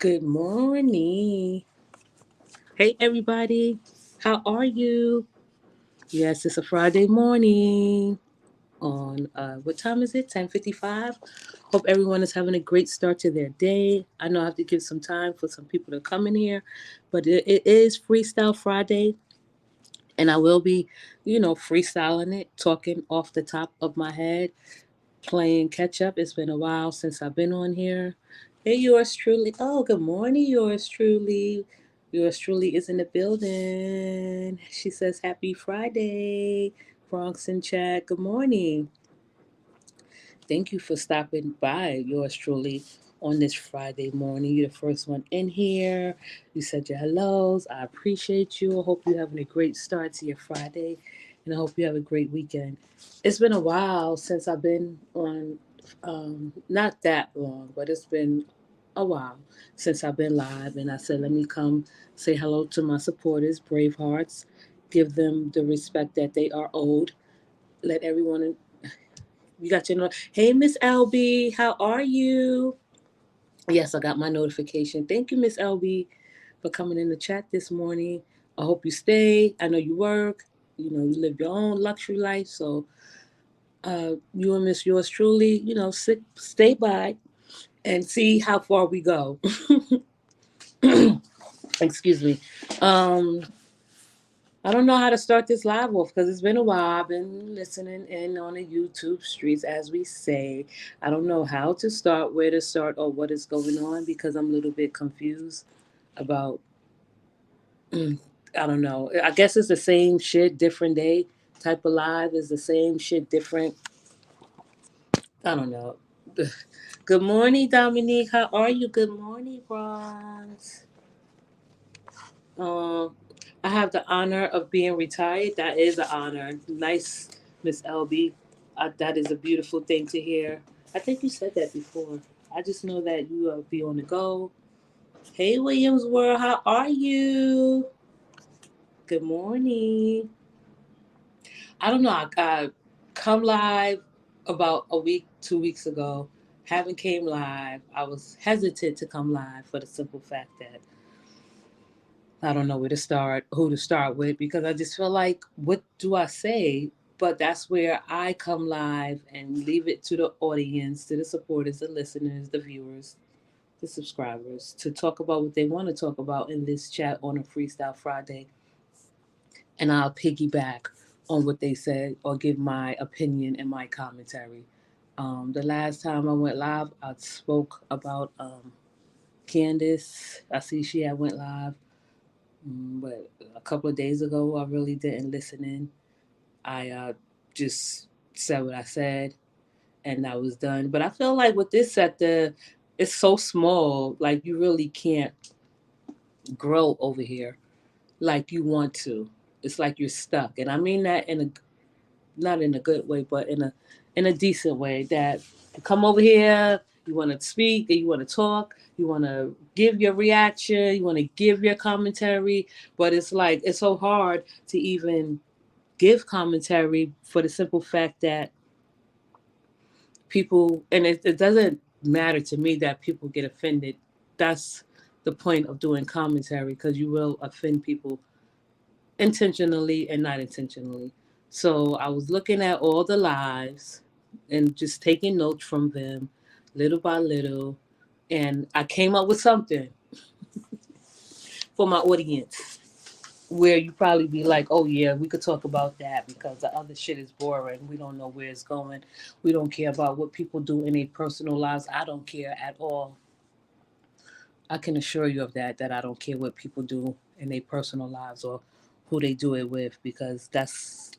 Good morning. Hey, everybody. How are you? Yes, it's a Friday morning. On what time is it? 10:55. Hope everyone is having a great start to their day. I know I have to give some time for some people to come in here, but it is Freestyle Friday, and I will be, freestyling it, talking off the top of my head, playing catch up. It's been a while since I've been on here. Hey, yours truly. Oh, good morning, yours truly. Yours truly is in the building. She says, Happy Friday. Bronx in chat. Good morning. Thank you for stopping by, yours truly, on this Friday morning. You're the first one in here. You said your hellos. I appreciate you. I hope you're having a great start to your Friday, and I hope you have a great weekend. It's been a while since I've been on, not that long, but it's been a while since I've been live, and I said, let me come say hello to my supporters, brave hearts, give them the respect that they are owed. Let everyone you got your Hey, Miss LB, how are you? Yes, I got my notification. Thank you, Miss LB, for coming in the chat this morning. I hope you stay. I know you work. You live your own luxury life. So, you and Miss Yours truly, stay by and see how far we go. Excuse me. Um, I don't know how to start this live off because it's been a while. I've been listening in on the YouTube streets, as we say. I don't know how to start, where to start, or what is going on because I'm a little bit confused about, I don't know. I guess it's the same shit, different day type of live. Is the same shit, different. I don't know. Good morning, Dominique. How are you? Good morning, Bronx. Um, I have the honor of being retired. That is an honor. Nice, Miss LB. That is a beautiful thing to hear. I think you said that before. I just know that you be on the go. Hey, Williams World, how are you? Good morning. I don't know. I come live about a week, 2 weeks ago. Haven't came live. I was hesitant to come live for the simple fact that I don't know where to start, who to start with, because I just feel like, what do I say? But that's where I come live and leave it to the audience, to the supporters, the listeners, the viewers, the subscribers, to talk about what they want to talk about in this chat on a Freestyle Friday. And I'll piggyback on what they said or give my opinion and my commentary. The last time I went live, I spoke about Candace. I see she had went live. But a couple of days ago, I really didn't listen in. I just said what I said, and that was done. But I feel like with this set, it's so small. Like you really can't grow over here like you want to. It's like you're stuck, and I mean that in a not in a good way, but in a decent way. That you come over here, you want to speak, and you want to talk, you want to give your reaction, you want to give your commentary, but it's like it's so hard to even give commentary for the simple fact that people, and it doesn't matter to me that people get offended. That's the point of doing commentary because you will offend people intentionally and not intentionally. So I was looking at all the lives and just taking notes from them little by little. And I came up with something for my audience where you probably be like, oh, yeah, we could talk about that because the other shit is boring. We don't know where it's going. We don't care about what people do in their personal lives. I don't care at all. I can assure you of that I don't care what people do in their personal lives or who they do it with because that's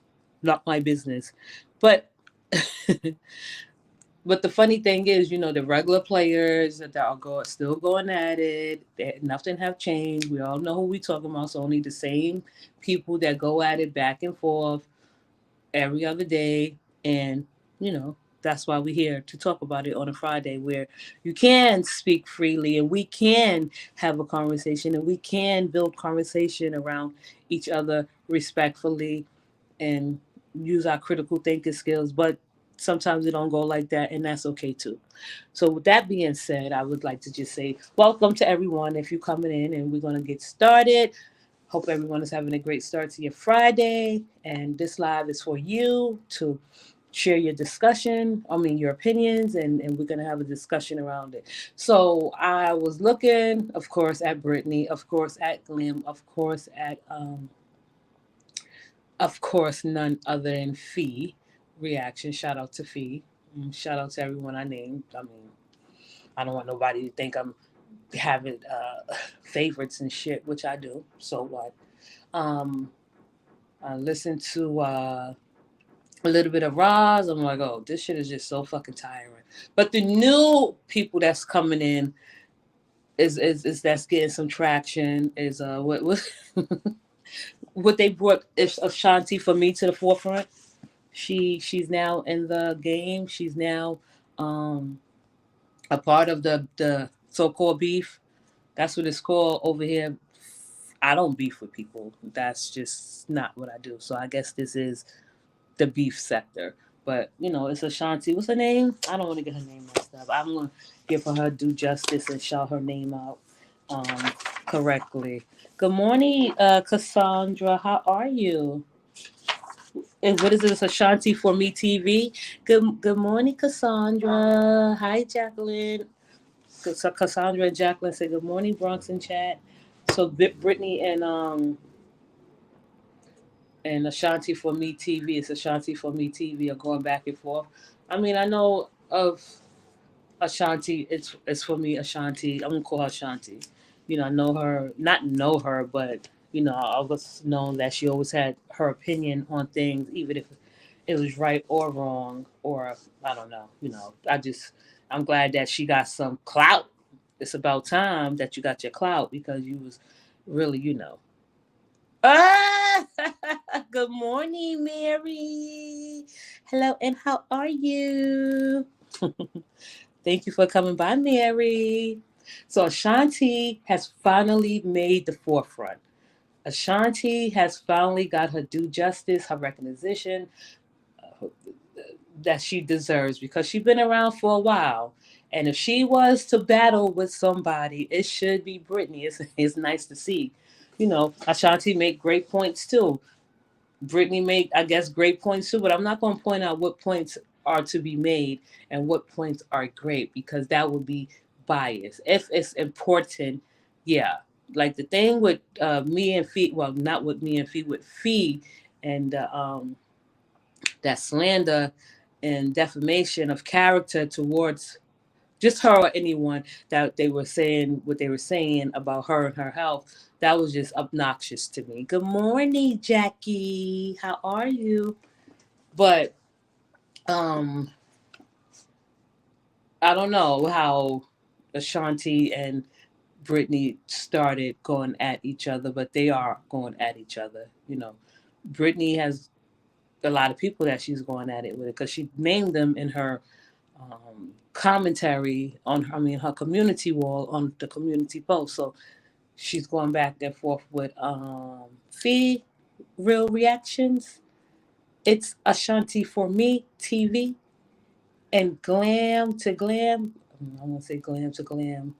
not my business. But but the funny thing is, the regular players that are still going at it. Nothing have changed. We all know who we talking about. It's only the same people that go at it back and forth every other day, and you know that's why we're here to talk about it on a Friday where you can speak freely and we can have a conversation and we can build conversation around each other respectfully and use our critical thinking skills, but sometimes it don't go like that, and that's okay too. So with that being said, I would like to just say welcome to everyone if you're coming in, and we're going to get started. Hope everyone is having a great start to your Friday. And this live is for you to share your discussion, your opinions, and we're going to have a discussion around it. So I was looking, of course, at Brittany, of course, at Glim, of course, none other than Fee reaction. Shout out to Fee. Shout out to everyone I named. I don't want nobody to think I'm having favorites and shit, which I do. So what? Um, I listened to a little bit of Roz. I'm like, oh, this shit is just so fucking tiring. But the new people that's coming in is that's getting some traction. Is what what they brought is Ashanti for me to the forefront. She's now in the game. She's now um, a part of the so called beef. That's what it's called over here. I don't beef with people. That's just not what I do. So I guess this is the beef sector. But it's Ashanti. What's her name? I don't want to get her name messed up. I'm gonna give her due justice and shout her name out um, correctly. Good morning, Cassandra. How are you? And what is this, Ashanti for Me TV? Good morning, Cassandra. Hi, Jacqueline. So Cassandra and Jacqueline say good morning, Bronx and chat. So Brittany and Ashanti for Me TV. It's Ashanti for Me TV are going back and forth. I know of Ashanti. It's for me Ashanti. I'm gonna call her Ashanti. I know her, not know her, but I was known that she always had her opinion on things, even if it was right or wrong, or I don't know. I'm glad that she got some clout. It's about time that you got your clout because you was really. Ah, good morning, Mary. Hello, and how are you? Thank you for coming by, Mary. So Ashanti has finally made the forefront. Ashanti has finally got her due justice, her recognition uh, that she deserves because she's been around for a while. And if she was to battle with somebody, it should be Britney. It's nice to see. Ashanti made great points too. Brittany made, I guess, great points too, but I'm not going to point out what points are to be made and what points are great because that would be bias. If it's important, yeah. Like the thing with me and Fee, well, not with me and Fee, with Fee and that slander and defamation of character towards just her or anyone that they were saying what they were saying about her and her health. That was just obnoxious to me. Good morning, Jackie. How are you? But um, I don't know how Ashanti and Brittany started going at each other, but they are going at each other. Brittany has a lot of people that she's going at it with because she named them in her commentary on her community wall on the community post. So she's going back and forth with Fee Real Reactions. It's Ashanti for Me TV and Glam to Glam. I'm gonna say Glam to Glam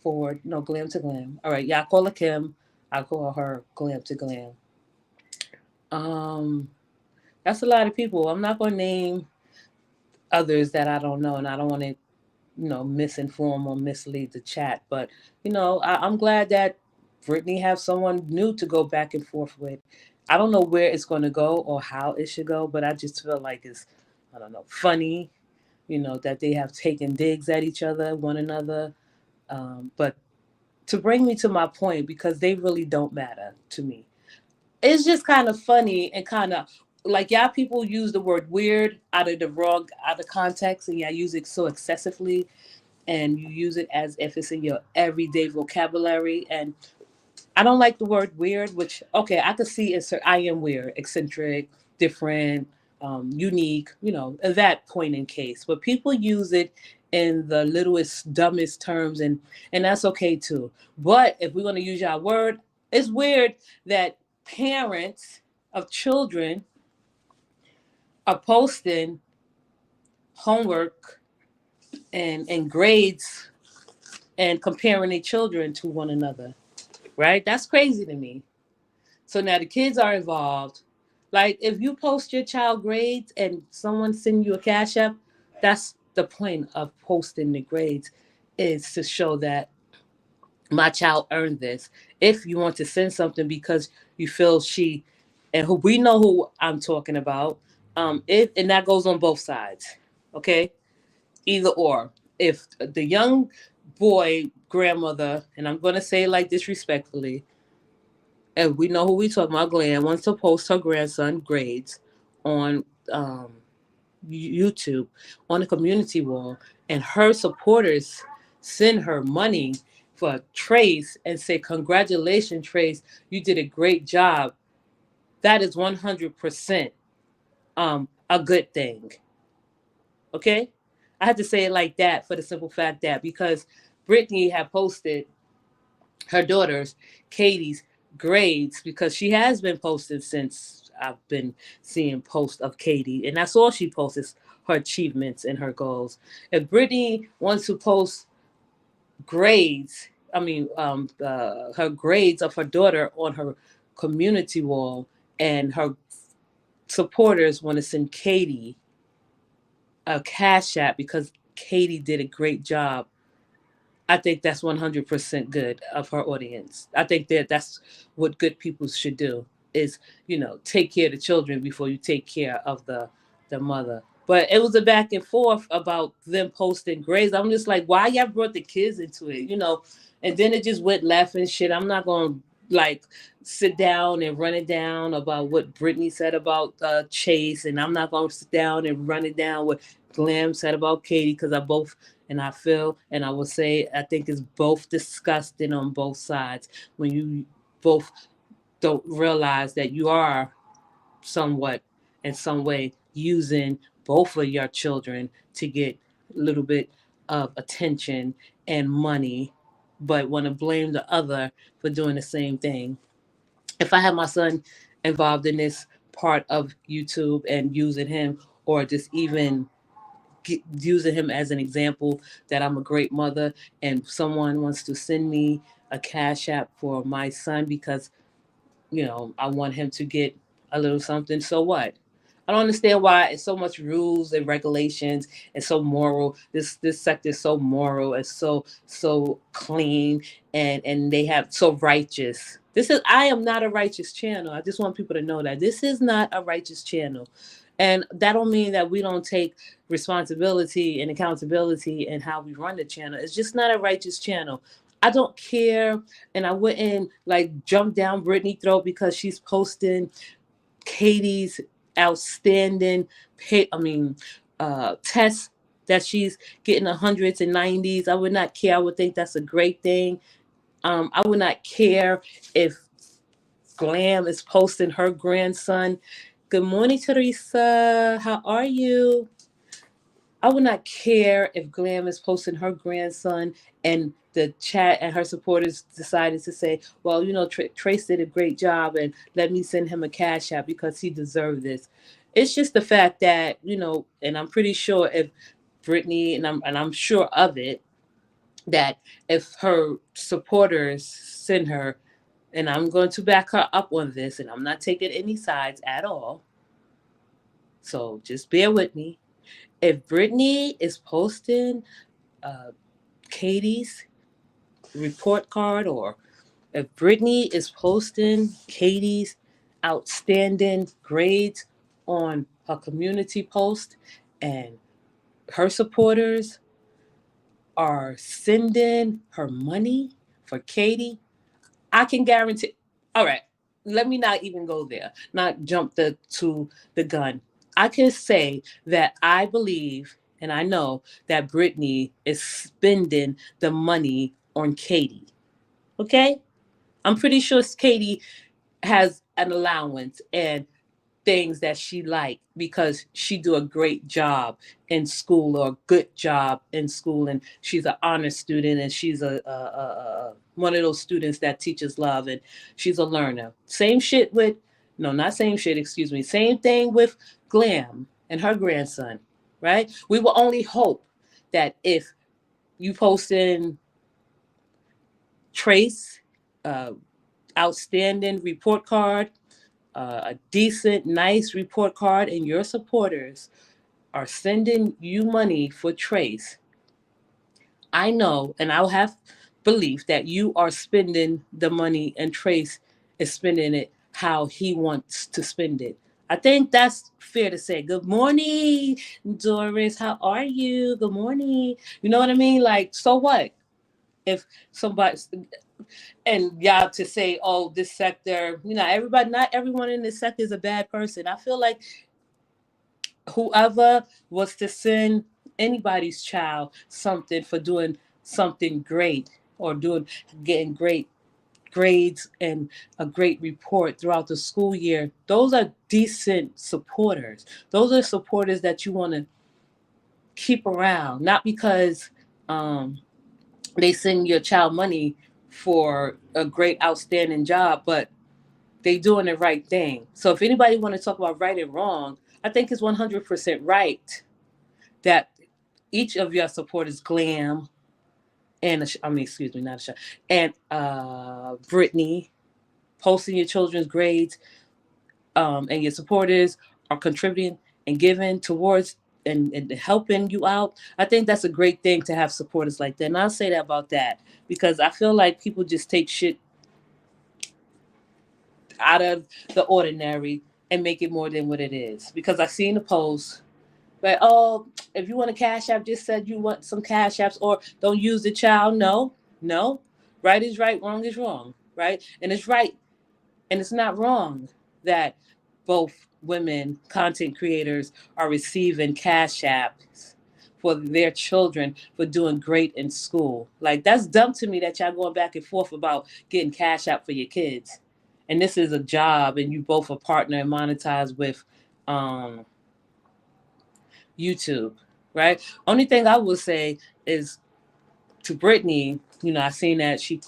for no Glam to Glam. All right, y'all call her Kim. I call her Glam to Glam. Um, that's a lot of people. I'm not gonna name others that I don't know, and I don't want to misinform or mislead the chat. But I'm glad that Brittany have someone new to go back and forth with. I don't know where it's going to go or how it should go, but I just feel like it's, I don't know, funny. That they have taken digs at each other, one another. But to bring me to my point, because they really don't matter to me. It's just kind of funny and kind of like y'all people use the word weird out of context, and y'all use it so excessively and you use it as if it's in your everyday vocabulary. And I don't like the word weird, which, okay, I could see it's, I am weird, eccentric, different, unique, at that point in case. But people use it in the littlest, dumbest terms, and that's okay too. But if we're going to use our word, it's weird that parents of children are posting homework and grades and comparing their children to one another, right? That's crazy to me. So now the kids are involved. Like if you post your child grades and someone send you a cash app, that's the point of posting the grades, is to show that my child earned this. If you want to send something because you feel she, and who we know who I'm talking about, if and that goes on both sides, okay, either or. If the young boy grandmother, and I'm gonna say it like disrespectfully, and we know who we talking about, Glenn wants to post her grandson grades on um, YouTube on the community wall, and her supporters send her money for Trace and say, "Congratulations, Trace, you did a great job." That is 100% a good thing. Okay, I had to say it like that for the simple fact that because Brittany had posted her daughter's, Katie's, grades, because she has been posted since I've been seeing posts of Katie, and that's all she posts is her achievements and her goals. If Brittany wants to post grades, her grades of her daughter on her community wall, and her supporters want to send Katie a cash app because Katie did a great job, I think that's 100% good of her audience. I think that that's what good people should do is, take care of the children before you take care of the mother. But it was a back and forth about them posting grades. I'm just like, why y'all brought the kids into it? And then it just went left and shit. I'm not going to like sit down and run it down about what Brittany said about Chase, and I'm not going to sit down and run it down what Glam said about Katie, because I feel, and I will say, I think it's both disgusting on both sides when you both don't realize that you are somewhat, in some way, using both of your children to get a little bit of attention and money, but want to blame the other for doing the same thing. If I had my son involved in this part of YouTube and using him, or just even using him as an example that I'm a great mother, and someone wants to send me a cash app for my son because I want him to get a little something, so what? I don't understand why it's so much rules and regulations and so moral. This sector is so moral and so clean, and they have so righteous. I am not a righteous channel. I just want people to know that this is not a righteous channel. And that don't mean that we don't take responsibility and accountability in how we run the channel. It's just not a righteous channel. I don't care, and I wouldn't like jump down Brittany's throat because she's posting Katie's outstanding tests that she's getting the hundreds and nineties. I would not care. I would think that's a great thing. I would not care if Glam is posting her grandson. Good morning, Teresa. How are you? I would not care if Glam is posting her grandson and the chat and her supporters decided to say, well, Trace did a great job and let me send him a cash app because he deserved this. It's just the fact that, and I'm pretty sure if Brittany, and I'm sure of it, that if her supporters send her, and I'm going to back her up on this, and I'm not taking any sides at all. So just bear with me. If Brittany is posting uh, Katie's report card, or if Brittany is posting Katie's outstanding grades on her community post, and her supporters are sending her money for Katie, I can guarantee. All right, let me not even go there. Not jump to the gun. I can say that I believe and I know that Brittany is spending the money on Katie. Okay, I'm pretty sure Katie has an allowance and things that she like because she do a great job in school, or a good job in school, and she's an honor student, and she's a one of those students that teachers love, and she's a learner. Same shit with, no, not same shit, excuse me, same thing with Glam and her grandson. right? We will only hope that if you post in Trace, uh, outstanding report card, a decent, nice report card, and your supporters are sending you money for Trace, I know and I'll have belief that you are spending the money and Trace is spending it how he wants to spend it. I think that's fair to say. Good morning, Doris. How are you? Good morning. You know what I mean? Like, so what? If somebody and y'all to say, oh, this sector, everybody, not everyone in this sector is a bad person. I feel like whoever was to send anybody's child something for doing something great or doing getting great grades and a great report throughout the school year, those are decent supporters. Those are supporters that you want to keep around, not because um, they send your child money for a great outstanding job, but they doing the right thing. So if anybody want to talk about right and wrong, I think it's 100% right that each of your supporters, Glam and I mean, excuse me, not a shot, and Brittany, posting your children's grades, and your supporters are contributing and giving towards and helping you out. I think that's a great thing to have supporters like that. And I'll say that about that because I feel like people just take shit out of the ordinary and make it more than what it is. Because I seen a post like, oh, if you want a cash app, just said you want some cash apps or don't use the child. No, no. Right is right, wrong is wrong, right? And it's right and it's not wrong that both women content creators are receiving cash apps for their children for doing great in school. Like that's dumb to me that y'all going back and forth about getting cash app for your kids. And this is a job and you both are partner and monetize with um YouTube, right? Only thing I will say is to Brittany, I seen that she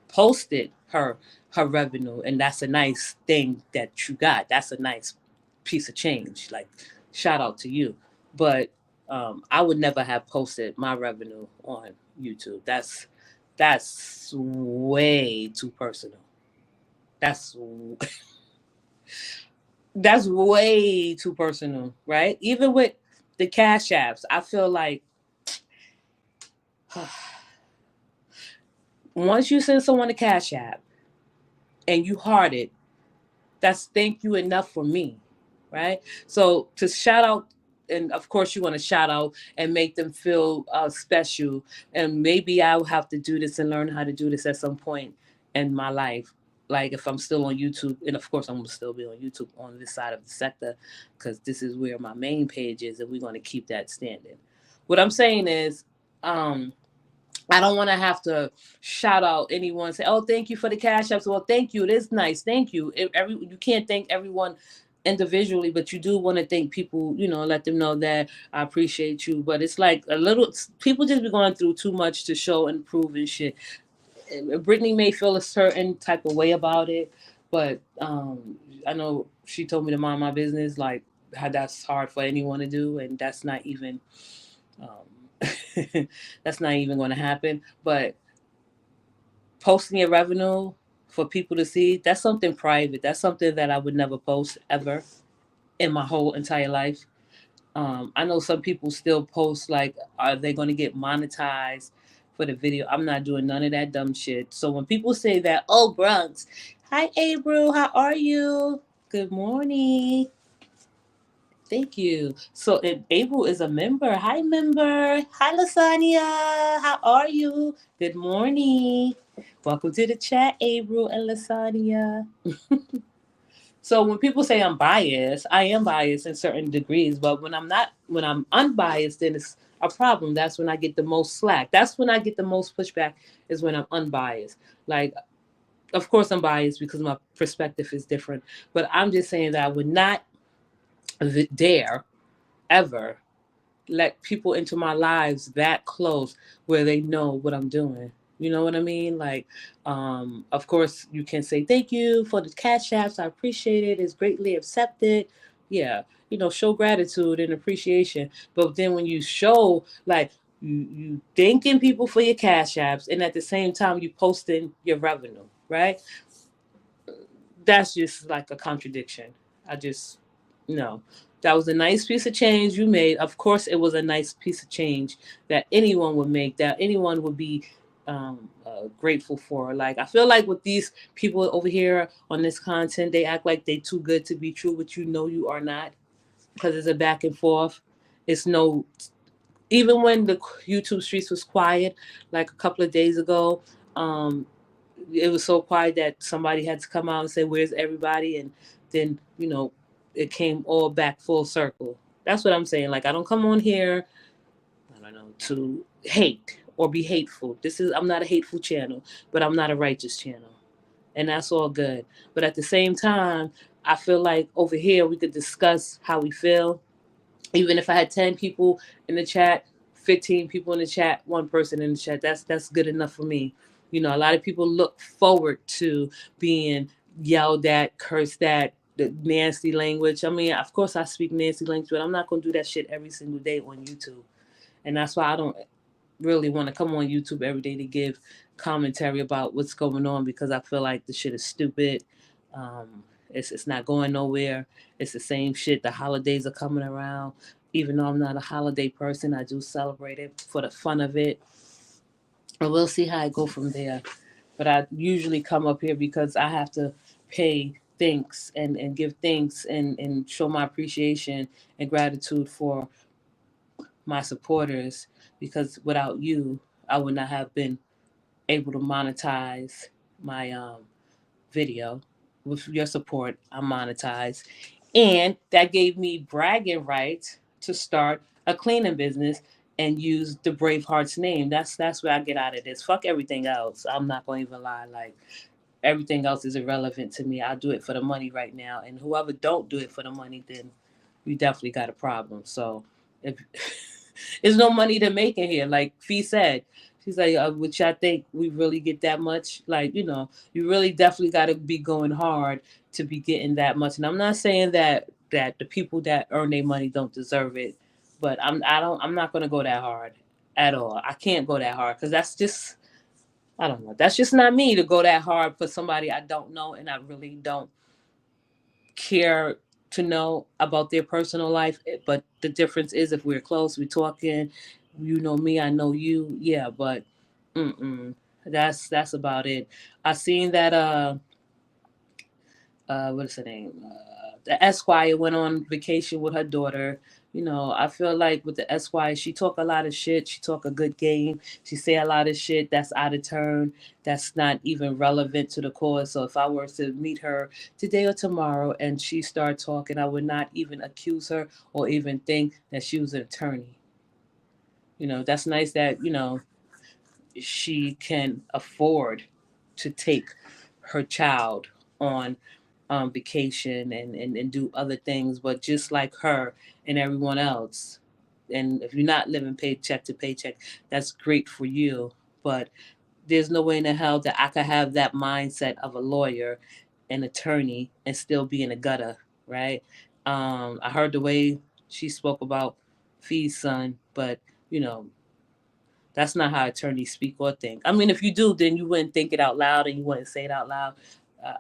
posted her revenue, and that's a nice thing that you got. That's a nice piece of change. Like, shout out to you. But I would never have posted my revenue on YouTube. That's way too personal. That's that's way too personal, right? Even with the cash apps, I feel like once you send someone a cash app and you heart it, that's thank you enough for me, right? So to shout out, and of course you want to shout out and make them feel special. And maybe I'll have to do this and learn how to do this at some point in my life. Like if I'm still on YouTube, and of course I'm gonna still be on YouTube on this side of the sector, because this is where my main page is, and we're gonna keep that standing. What I'm saying is, um, I don't want to have to shout out anyone. Say, "Oh, thank you for the cash apps." Well, thank you. It is nice. Thank you. You can't thank everyone individually, but you do want to thank people. Let them know that I appreciate you. But it's like a little. People just be going through too much to show and prove and shit. Brittany may feel a certain type of way about it, but I know she told me to mind my business. Like how that's hard for anyone to do, and that's not even. That's not even going to happen. But posting your revenue for people to see, that's something private. That's something that I would never post ever in my whole entire life. I know some people still post like, are they going to get monetized for the video? I'm not doing none of that dumb shit. So when people say that, oh, Bronx, hi, April, how are you? Good morning. Thank you. So and April is a member. Hi, member. Hi, Lasagna. How are you? Good morning. Welcome to the chat, April and Lasagna. So when people say I'm biased, I am biased in certain degrees. But when I'm unbiased, then it's a problem. That's when I get the most slack. That's when I get the most pushback. Is when I'm unbiased. Like, of course, I'm biased because my perspective is different. But I'm just saying that I would not dare ever let people into my lives that close where they know what I'm doing. You know what I mean? Like, of course, you can say thank you for the cash apps. I appreciate it. It's greatly accepted. Yeah, show gratitude and appreciation. But then when you show like you thanking people for your cash apps, and at the same time you posting your revenue, right? That's just like a contradiction. I just no. That was a nice piece of change you made. Of course, it was a nice piece of change that anyone would make, that anyone would be grateful for. Like I feel like with these people over here on this content, they act like they too good to be true, but you are not, because it's a back and forth. It's no, even when the YouTube streets was quiet, like a couple of days ago, um, it was so quiet that somebody had to come out and say, "Where's everybody?" And then it came all back full circle. That's what I'm saying. Like I don't come on here, I don't know, to hate or be hateful. I'm not a hateful channel, but I'm not a righteous channel, and that's all good. But at the same time, I feel like over here we could discuss how we feel. Even if I had 10 people in the chat, 15 people in the chat, one person in the chat, that's good enough for me. A lot of people look forward to being yelled at, cursed at, the nasty language. I mean, of course I speak nasty language, but I'm not going to do that shit every single day on YouTube. And that's why I don't really want to come on YouTube every day to give commentary about what's going on, because I feel like the shit is stupid. It's not going nowhere. It's the same shit. The holidays are coming around. Even though I'm not a holiday person, I do celebrate it for the fun of it. And we'll see how I go from there. But I usually come up here because I have to pay thanks and give thanks and show my appreciation and gratitude for my supporters, because without you, I would not have been able to monetize my video. With your support, I monetized, and that gave me bragging rights to start a cleaning business and use the Bravehearts name. That's where I get out of this. Fuck everything else. I'm not going to even lie. Like everything else is irrelevant to me. I do it for the money right now, and whoever don't do it for the money, then we definitely got a problem. So if there's no money to make in here, like Fee said, she's like, which I think we really get that much. Like you really definitely got to be going hard to be getting that much. And I'm not saying that the people that earn their money don't deserve it, but I'm not gonna go that hard at all. I can't go that hard because that's just, I don't know. That's just not me to go that hard for somebody I don't know and I really don't care to know about their personal life. But the difference is if we're close, we're talking, you know me, I know you. Yeah, but that's about it. I seen that what is her name? The Esquire went on vacation with her daughter. I feel like with the Esquire, she talk a lot of shit. She talk a good game. She say a lot of shit that's out of turn. That's not even relevant to the cause. So if I were to meet her today or tomorrow and she start talking, I would not even accuse her or even think that she was an attorney. That's nice that she can afford to take her child on vacation and do other things, but just like her and everyone else. And if you're not living paycheck to paycheck, that's great for you. But there's no way in the hell that I could have that mindset of a lawyer, an attorney, and still be in the gutter, right? I heard the way she spoke about Fee's son, but you know, that's not how attorneys speak or think. I mean, if you do, then you wouldn't think it out loud and you wouldn't say it out loud. Uh,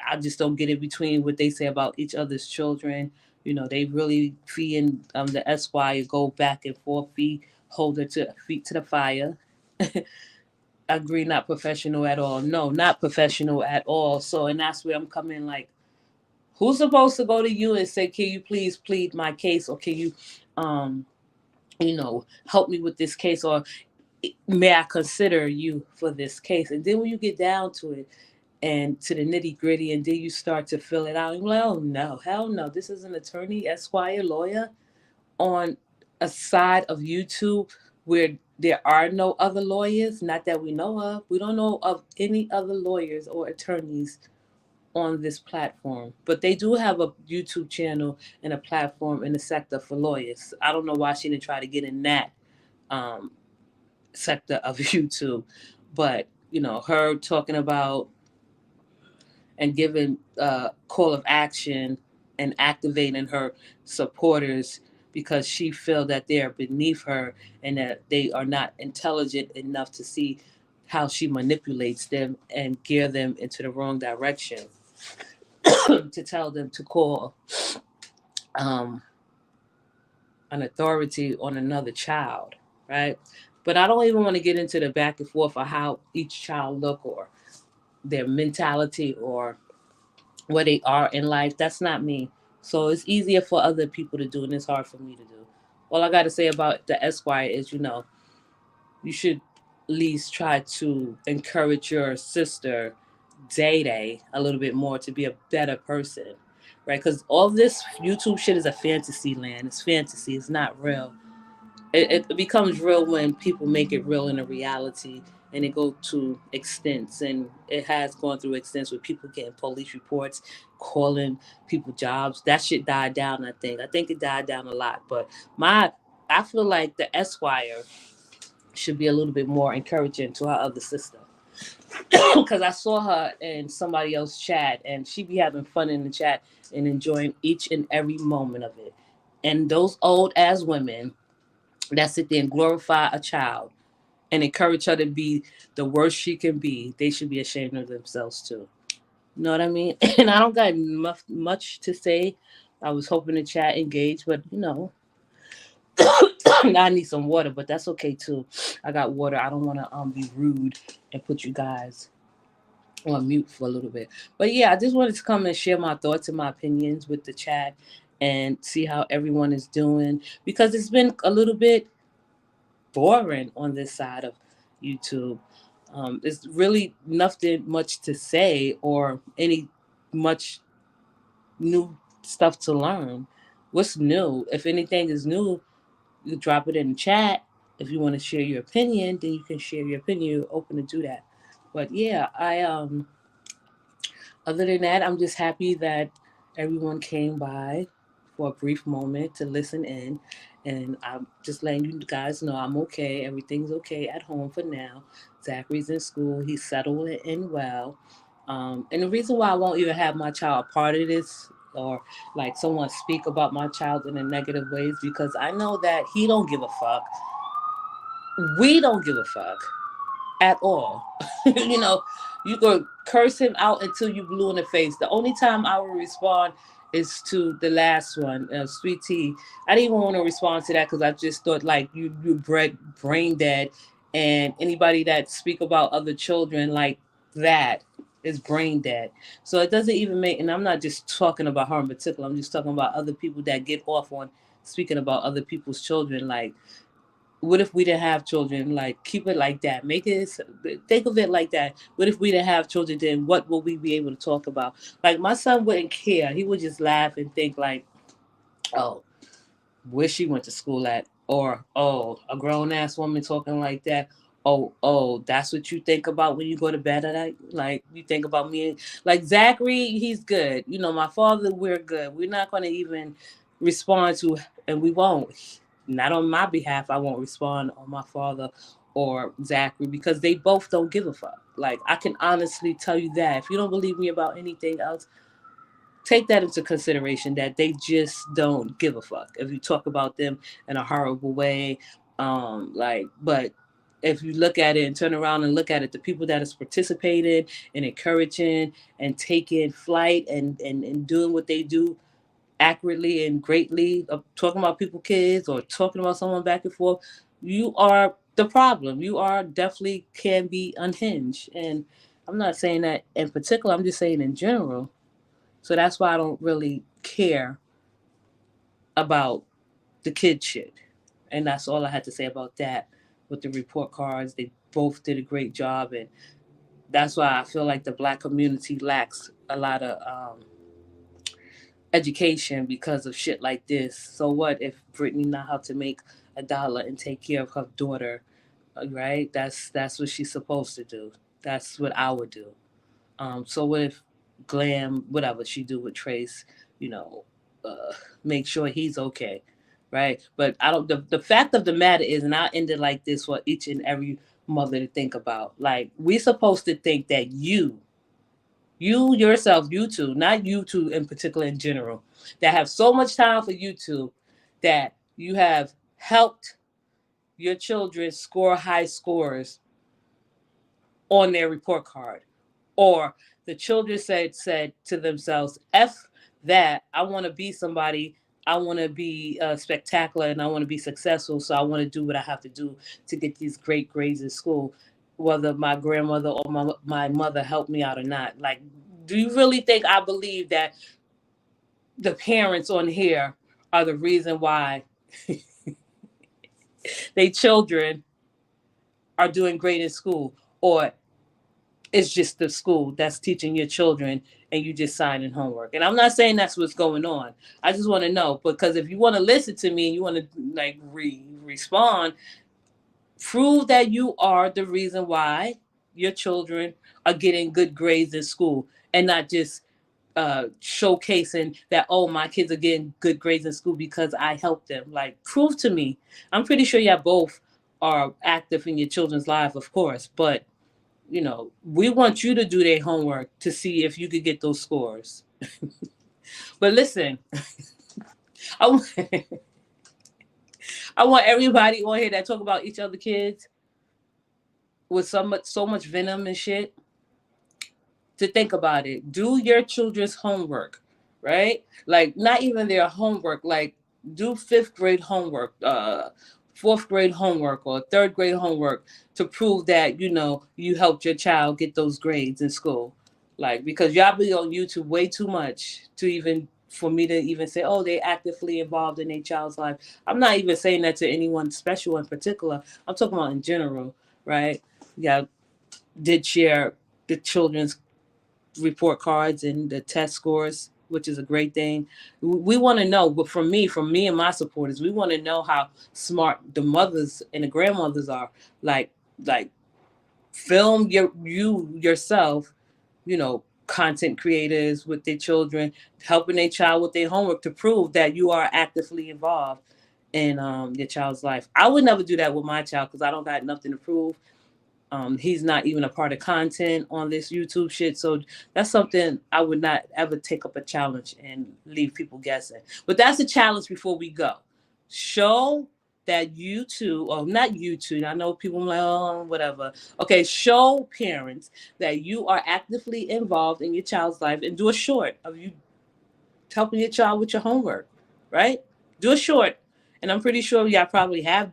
I just don't get it between what they say about each other's children. They really Fee and the Esquire go back and forth. Fee hold her to feet to the fire. Agree, not professional at all. No, not professional at all. So, and that's where I'm coming. Like, who's supposed to go to you and say, "Can you please plead my case," or "Can you, um, help me with this case," or "May I consider you for this case?" And then when you get down to it and to the nitty gritty, and then you start to fill it out, you're like, "Oh no, hell no! This is an attorney, Esquire, lawyer on a side of YouTube where there are no other lawyers, not that we know of. We don't know of any other lawyers or attorneys on this platform, but they do have a YouTube channel and a platform in the sector for lawyers. I don't know why she didn't try to get in that um, sector of YouTube, but her talking about and giving call of action and activating her supporters because she feel that they are beneath her and that they are not intelligent enough to see how she manipulates them and gear them into the wrong direction. To tell them to call um, an authority on another child, right? But I don't even want to get into the back and forth of how each child look or their mentality or where they are in life. That's not me. So it's easier for other people to do, and it's hard for me to do. All I got to say about the Esquire is, you should at least try to encourage your sister, Day Day, a little bit more to be a better person, right? Because all this YouTube shit is a fantasy land. It's fantasy. It's not real. It becomes real when people make it real in a reality and it go to extents, and it has gone through extents with people getting police reports, calling people jobs. That shit died down. I think it died down a lot. But my I feel like the Esquire should be a little bit more encouraging to her other sister. Because I saw her in somebody else's chat and she be having fun in the chat and enjoying each and every moment of it. And those old ass women that sit there and glorify a child and encourage her to be the worst she can be, they should be ashamed of themselves too. You know what I mean? And I don't got much to say. I was hoping the chat engage, but I need some water, but that's okay too. I got water. I don't want to be rude and put you guys on mute for a little bit. But yeah, I just wanted to come and share my thoughts and my opinions with the chat and see how everyone is doing because it's been a little bit boring on this side of YouTube. There's really nothing much to say or any much new stuff to learn. What's new? If anything is new, you drop it in the chat. If you want to share your opinion, then you can share your opinion. You're open to do that. But yeah, I other than that, I'm just happy that everyone came by for a brief moment to listen in. And I'm just letting you guys know I'm okay. Everything's okay at home for now. Zachary's in school. He's settled in well. And the reason why I won't even have my child a part of this or like someone speak about my child in a negative ways because I know that he don't give a fuck. We don't give a fuck at all. you know, you could curse him out until you blue in the face. The only time I will respond is to the last one, Sweet Tea. I didn't even want to respond to that because I just thought like you brain dead, and anybody that speak about other children like that is brain dead. So it doesn't even make. And I'm not just talking about her in particular. I'm just talking about other people that get off on speaking about other people's children like what if we didn't have children? Like, keep it like that. Make it, think of it like that. What if we didn't have children? Then what will we be able to talk about? Like, my son wouldn't care. He would just laugh and think, like, oh, where she went to school at, or oh, a grown ass woman talking like that. Oh, that's what you think about when you go to bed at night. Like you think about me, like Zachary, he's good. My father, we're good. We're not going to even respond to, and we won't. Not on my behalf. I won't respond on my father or Zachary because they both don't give a fuck. Like I can honestly tell you that. If you don't believe me about anything else, take that into consideration that they just don't give a fuck if you talk about them in a horrible way. But if you look at it and turn around and look at it, the people that is participating and encouraging and taking flight and doing what they do accurately and greatly, talking about people kids or talking about someone back and forth, you are the problem. You are definitely can be unhinged. And I'm not saying that in particular, I'm just saying in general. So that's why I don't really care about the kid shit. And that's all I had to say about that with the report cards. They both did a great job. And that's why I feel like the black community lacks a lot of education because of shit like this. So what if Brittany know how to make $1 and take care of her daughter, right? That's what she's supposed to do. That's what I would do. So what if Glam, whatever she do with Trace, you know, uh, make sure he's okay, right? But I don't. The fact of the matter is, and I end it like this for each and every mother to think about. Like we supposed to think that you You yourself, you two, not you two in particular in general, that have so much time for YouTube that you have helped your children score high scores on their report card, or the children said to themselves, "F that! I want to be somebody. I want to be spectacular, and I want to be successful. So I want to do what I have to do to get these great grades in school, whether my grandmother or my mother helped me out or not." Like, do you really think I believe that the parents on here are the reason why they children are doing great in school, or it's just the school that's teaching your children and you just signing homework? And I'm not saying that's what's going on. I just want to know, because if you want to listen to me and you want to like respond, prove that you are the reason why your children are getting good grades in school, and not just showcasing that, oh, my kids are getting good grades in school because I helped them. Like, prove to me. I'm pretty sure y'all both are active in your children's life, of course, but we want you to do their homework to see if you could get those scores. But listen, I want, I want everybody on here that talk about each other kids with so much venom and shit to think about it. Do your children's homework, right? Like, not even their homework, like do fifth grade homework, fourth grade homework, or third grade homework to prove that you helped your child get those grades in school. Like, because y'all be on YouTube way too much to even for me to even say, oh, they actively involved in their child's life. I'm not even saying that to anyone special in particular. I'm talking about in general, right? Yeah, did share the children's report cards and the test scores, which is a great thing. We want to know, but from me and my supporters, we want to know how smart the mothers and the grandmothers are. Like, film you yourself, content creators with their children, helping their child with their homework to prove that you are actively involved in your child's life. I would never do that with my child because I don't got nothing to prove. He's not even a part of content on this YouTube shit. So that's something I would not ever take up a challenge and leave people guessing. But that's a challenge before we go. Show that you two, or not you two, I know people are like, oh, whatever. Okay, show parents that you are actively involved in your child's life, and do a short of you helping your child with your homework, right? Do a short. And I'm pretty sure y'all probably have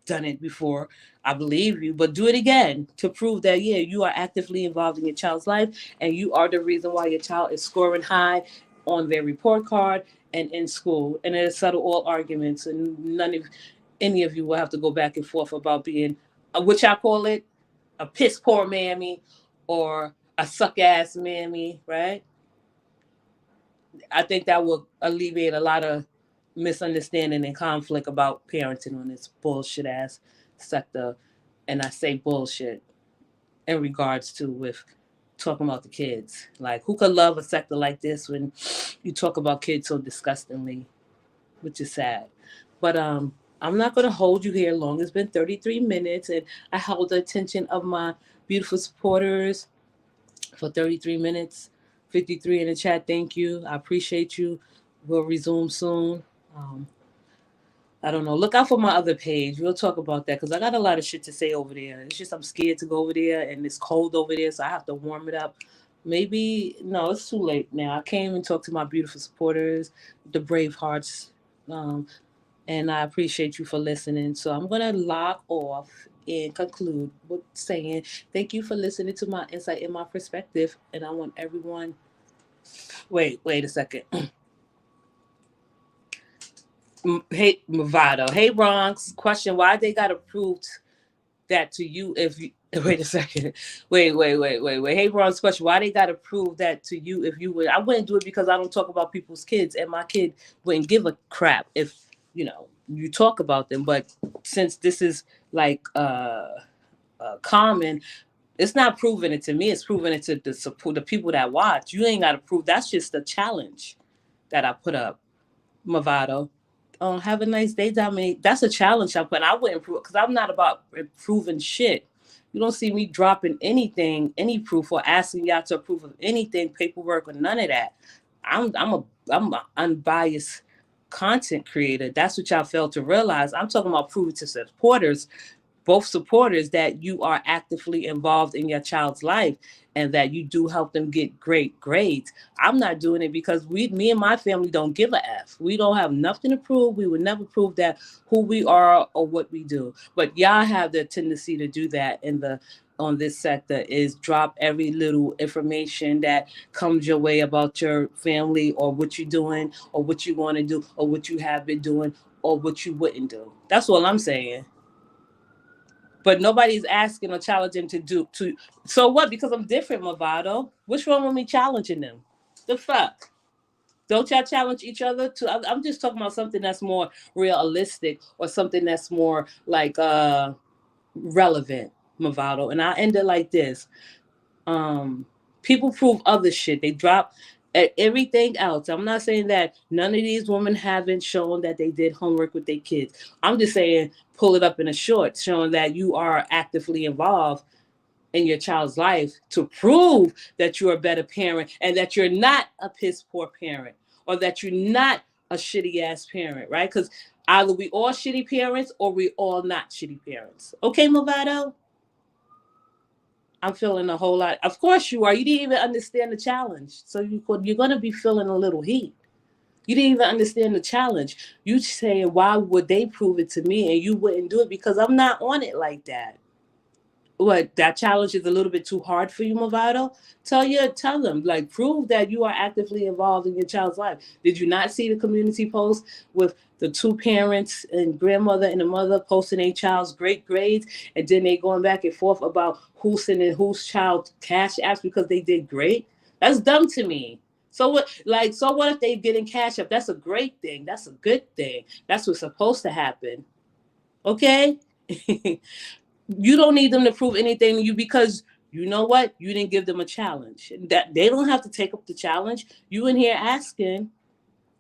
done it before. I believe you, but do it again to prove that, yeah, you are actively involved in your child's life, and you are the reason why your child is scoring high on their report card and in school. And it'll settle all arguments, and none of any of you will have to go back and forth about being, which I call it, a piss poor mammy or a suck ass mammy, right? I think that will alleviate a lot of misunderstanding and conflict about parenting on this bullshit ass sector. And I say bullshit in regards to with talking about the kids. Like, who could love a sector like this when you talk about kids so disgustingly, which is sad. But I'm not gonna hold you here long. It's been 33 minutes, and I held the attention of my beautiful supporters for 33 minutes. 53 in the chat, thank you. I appreciate you. We'll resume soon. Um, I don't know. Look out for my other page. We'll talk about that because I got a lot of shit to say over there. It's just I'm scared to go over there, and it's cold over there, so I have to warm it up. Maybe no, it's too late now. I came and talked to my beautiful supporters, the brave hearts, um, and I appreciate you for listening. So I'm gonna log off and conclude with saying thank you for listening to my insight and my perspective. And I want everyone. Wait a second. Hey, Movado. Hey, Bronx. Question: why they got approved that to you if you wait a second. Wait. Hey, Bronx. Question: why they got to prove that to you if you would? I wouldn't do it because I don't talk about people's kids, and my kid wouldn't give a crap if you talk about them. But since this is like common, it's not proving it to me. It's proving it to the support the people that watch. You ain't got to prove. That's just a challenge that I put up, Movado. Have a nice day, Dominique. That's a challenge I put. I wouldn't prove because I'm not about proving shit. You don't see me dropping anything, any proof, or asking y'all to approve of anything, paperwork, or none of that. I'm a unbiased content creator. That's what y'all fail to realize. I'm talking about proving to supporters, both supporters, that you are actively involved in your child's life and that you do help them get great grades. I'm not doing it because me and my family don't give a F. We don't have nothing to prove. We would never prove that who we are or what we do. But y'all have the tendency to do that in the on this sector, is drop every little information that comes your way about your family or what you're doing or what you want to do or what you have been doing or what you wouldn't do. That's all I'm saying. But nobody's asking or challenging to do to. So what? Because I'm different, Movado. What's wrong with me challenging them? The fuck? Don't y'all challenge each other? To I'm just talking about something that's more realistic or something that's more like relevant, Movado. And I end it like this. Um, People prove other shit. They drop everything else. I'm not saying that none of these women haven't shown that they did homework with their kids. I'm just saying pull it up in a short, showing that you are actively involved in your child's life to prove that you're a better parent and that you're not a piss poor parent or that you're not a shitty ass parent, right? Because either we all shitty parents or we all not shitty parents. Okay, Movado? I'm feeling a whole lot. Of course you are. You didn't even understand the challenge. So you're going to be feeling a little heat. You didn't even understand the challenge. You saying, why would they prove it to me and you wouldn't do it? Because I'm not on it like that. What, that challenge is a little bit too hard for you, Movado? Tell them, like, prove that you are actively involved in your child's life. Did you not see the community post with the two parents and grandmother and the mother posting a child's great grades, and then they going back and forth about who's sending whose child cash apps because they did great? That's dumb to me. So what? Like, so what if they getting cash up? That's a great thing. That's a good thing. That's what's supposed to happen. Okay. You don't need them to prove anything to you because you know what? You didn't give them a challenge. That they don't have to take up the challenge. You in here asking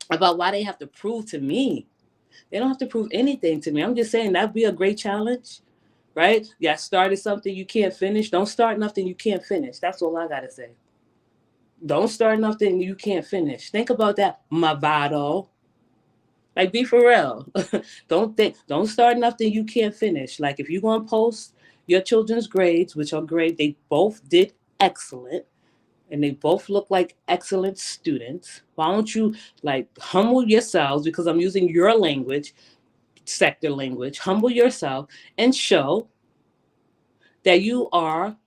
about why they have to prove to me. They don't have to prove anything to me. I'm just saying that'd be a great challenge, right? Yeah, started something you can't finish. Don't start nothing you can't finish. That's all I gotta say. Don't start nothing you can't finish. Think about that, Mavado. Like, be for real. Don't start nothing you can't finish. Like, if you're gonna post your children's grades, which are great, they both did excellent and they both look like excellent students. Why don't you like humble yourselves, because I'm using your language, sector language, humble yourself and show that you are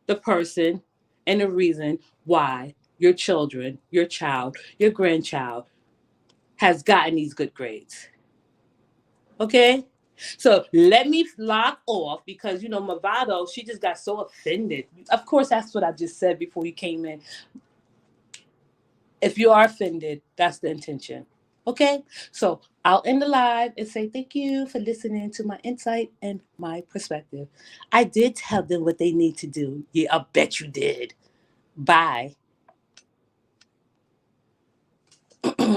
the person and the reason why your children, your child, your grandchild has gotten these good grades. Okay? So let me lock off because Movado, she just got so offended. Of course, that's what I just said before you came in. If you are offended, that's the intention. Okay? So I'll end the live and say thank you for listening to my insight and my perspective. I did tell them what they need to do. Yeah, I bet you did. Bye.